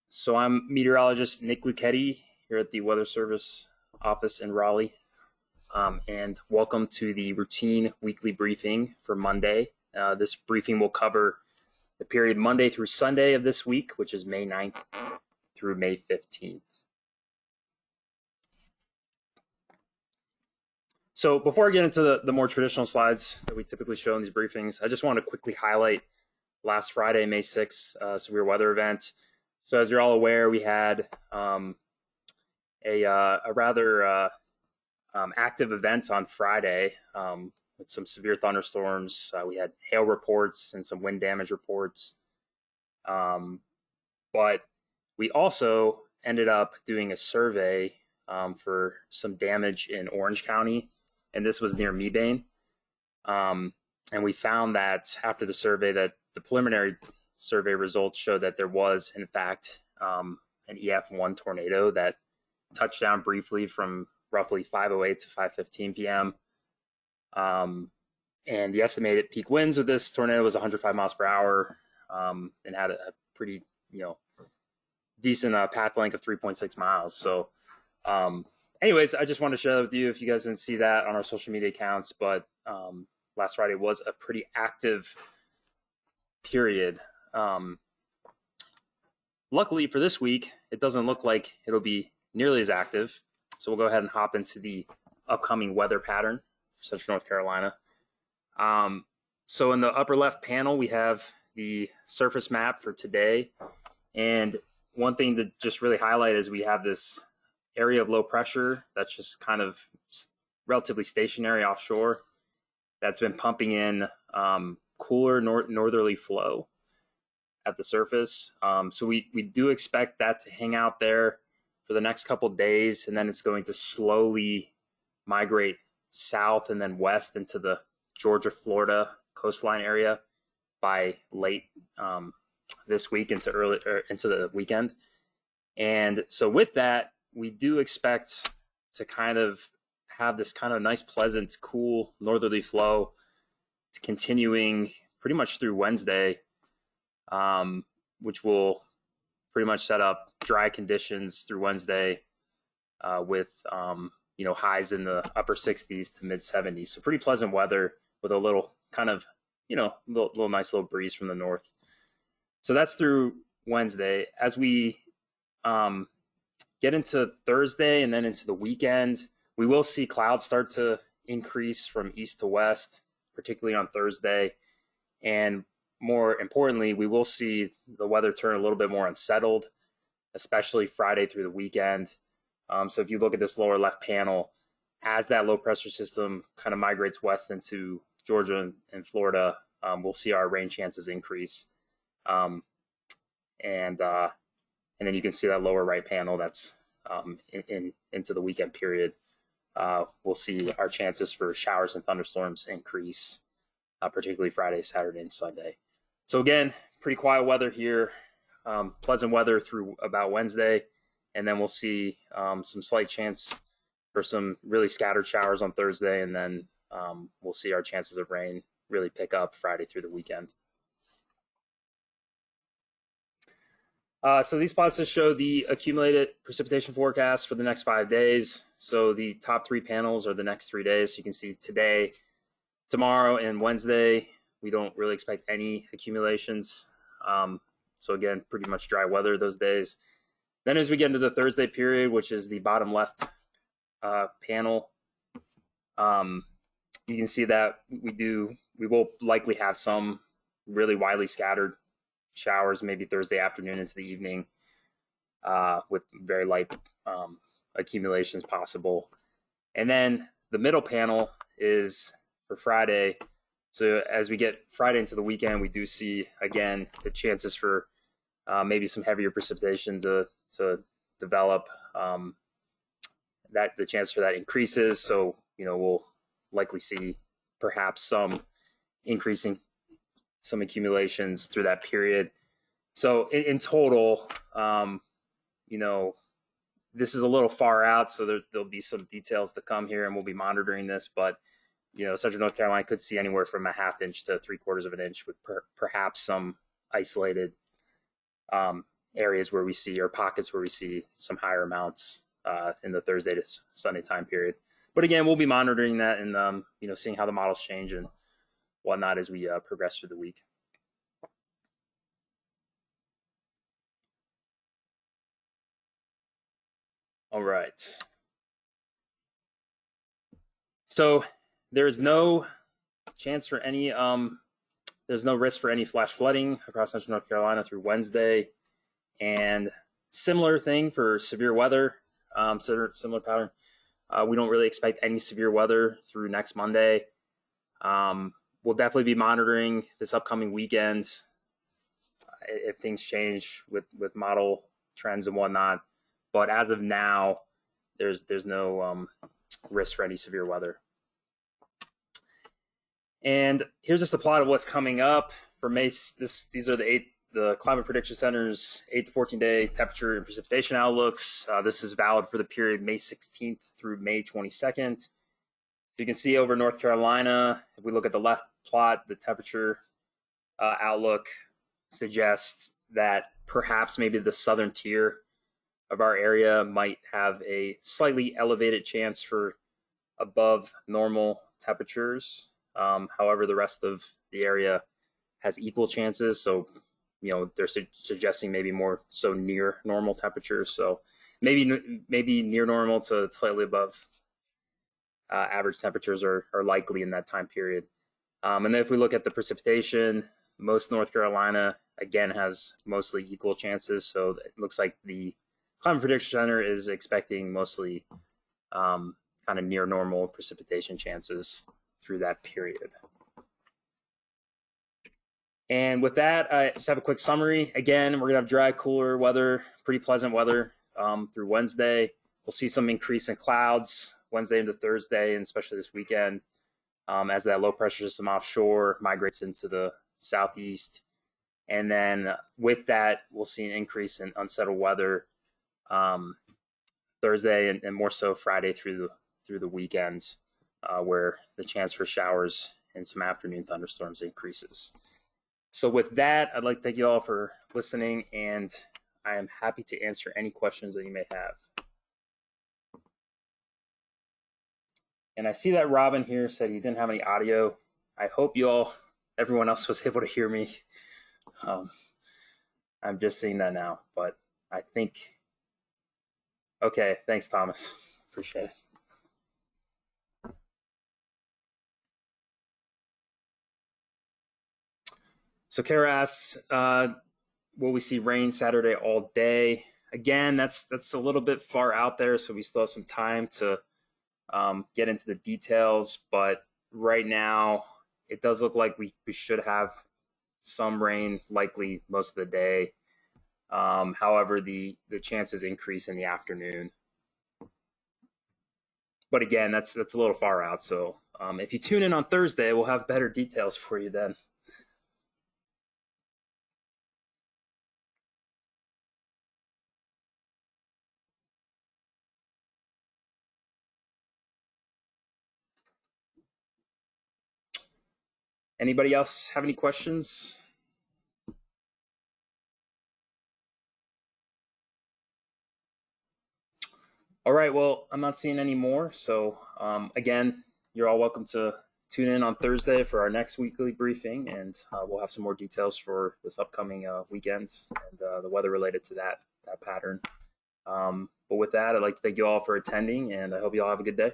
So I'm meteorologist Nick Lucchetti here at the Weather Service office in Raleigh. And welcome to the routine weekly briefing for Monday. This briefing will cover the period Monday through Sunday of this week, which is May 9th through May 15th. So before I get into the more traditional slides that we typically show in these briefings, I just want to quickly highlight last Friday, May 6th, severe weather event. So as you're all aware, we had a rather active event on Friday with some severe thunderstorms. We had hail reports and some wind damage reports. But we also ended up doing a survey for some damage in Orange County, and this was near Mebane. And we found that after the survey that the preliminary survey results showed that there was, in fact, an EF1 tornado that touched down briefly from roughly 5:08 to 5:15 p.m. And the estimated peak winds with this tornado was 105 miles per hour and had a pretty, decent path length of 3.6 miles. So anyways, I just wanted to share that with you if you guys didn't see that on our social media accounts. But last Friday was a pretty active period. Luckily for this week, it doesn't look like it'll be nearly as active. So we'll go ahead and hop into the upcoming weather pattern for Central North Carolina. So in the upper left panel, we have the surface map for today. And one thing to just really highlight is we have this area of low pressure that's just kind of relatively stationary offshore that's been pumping in cooler northerly flow at the surface. So we do expect that to hang out there for the next couple of days, and then it's going to slowly migrate south and then west into the Georgia, Florida coastline area by late this week into the weekend. And so with that, we do expect to kind of have this kind of nice, pleasant, cool northerly flow. It's continuing pretty much through Wednesday, which will pretty much set up dry conditions through Wednesday with, highs in the upper 60s to mid 70s. So pretty pleasant weather with a little kind of, little nice little breeze from the north. So that's through Wednesday. As we get into Thursday and then into the weekend, we will see clouds start to increase from east to west, particularly on Thursday. And more importantly, we will see the weather turn a little bit more unsettled, especially Friday through the weekend. So if you look at this lower left panel, as that low pressure system kind of migrates west into Georgia and Florida, we'll see our rain chances increase. And then you can see that lower right panel that's into the weekend period. We'll see our chances for showers and thunderstorms increase, particularly Friday, Saturday, and Sunday. So again, pretty quiet weather here, pleasant weather through about Wednesday, and then we'll see some slight chance for some really scattered showers on Thursday, and then we'll see our chances of rain really pick up Friday through the weekend. So these plots just show the accumulated precipitation forecast for the next 5 days. So the top three panels are the next 3 days. So you can see today, tomorrow, and Wednesday, we don't really expect any accumulations. So again, pretty much dry weather those days. Then as we get into the Thursday period, which is the bottom left panel, you can see that we will likely have some really widely scattered showers, maybe Thursday afternoon into the evening, with very light accumulations possible. And then the middle panel is for Friday. So as we get Friday into the weekend, we do see, again, the chances for maybe some heavier precipitation to develop. That the chance for that increases. So, we'll likely see perhaps some increasing some accumulations through that period. So in total, this is a little far out, so there'll be some details to come here, and we'll be monitoring this. But Central North Carolina could see anywhere from a half inch to 3/4 of an inch, with perhaps some isolated areas where we see, or pockets where we see some higher amounts in the Thursday to Sunday time period. But again, we'll be monitoring that and seeing how the models change and whatnot as we progress through the week. All right. So there's no chance for any there's no risk for any flash flooding across central North Carolina through Wednesday, and similar thing for severe weather, similar pattern. We don't really expect any severe weather through next Monday. We'll definitely be monitoring this upcoming weekend if things change with model trends and whatnot. But as of now, there's no risk for any severe weather. And here's just a plot of what's coming up for May. These are the Climate Prediction Center's 8 to 14 day temperature and precipitation outlooks. This is valid for the period May 16th through May 22nd. So you can see over North Carolina, if we look at the left plot, the temperature outlook suggests that perhaps maybe the southern tier of our area might have a slightly elevated chance for above normal temperatures. However, the rest of the area has equal chances. So, they're suggesting maybe more so near normal temperatures. So maybe near normal to slightly above average temperatures are likely in that time period. And then if we look at the precipitation, most North Carolina, again, has mostly equal chances. So it looks like the Climate Prediction Center is expecting mostly kind of near normal precipitation chances through that period. And with that, I just have a quick summary. Again, we're going to have dry, cooler weather, pretty pleasant weather through Wednesday. We'll see some increase in clouds Wednesday into Thursday, and especially this weekend, as that low pressure system offshore migrates into the southeast. And then with that, we'll see an increase in unsettled weather Thursday and more so Friday through the weekends, where the chance for showers and some afternoon thunderstorms increases. So with that, I'd like to thank you all for listening, and I am happy to answer any questions that you may have. And I see that Robin here said he didn't have any audio. I hope everyone else was able to hear me. I'm just seeing that now, but I think, okay, thanks, Thomas. Appreciate it. So Kara asks, will we see rain Saturday all day? Again, that's a little bit far out there, so we still have some time to get into the details. But right now, it does look like we should have some rain, likely most of the day. However, the chances increase in the afternoon. But again, that's a little far out. So if you tune in on Thursday, we'll have better details for you then. Anybody else have any questions? All right, well, I'm not seeing any more. So again, you're all welcome to tune in on Thursday for our next weekly briefing, and we'll have some more details for this upcoming weekend and the weather related to that pattern. But with that, I'd like to thank you all for attending, and I hope you all have a good day.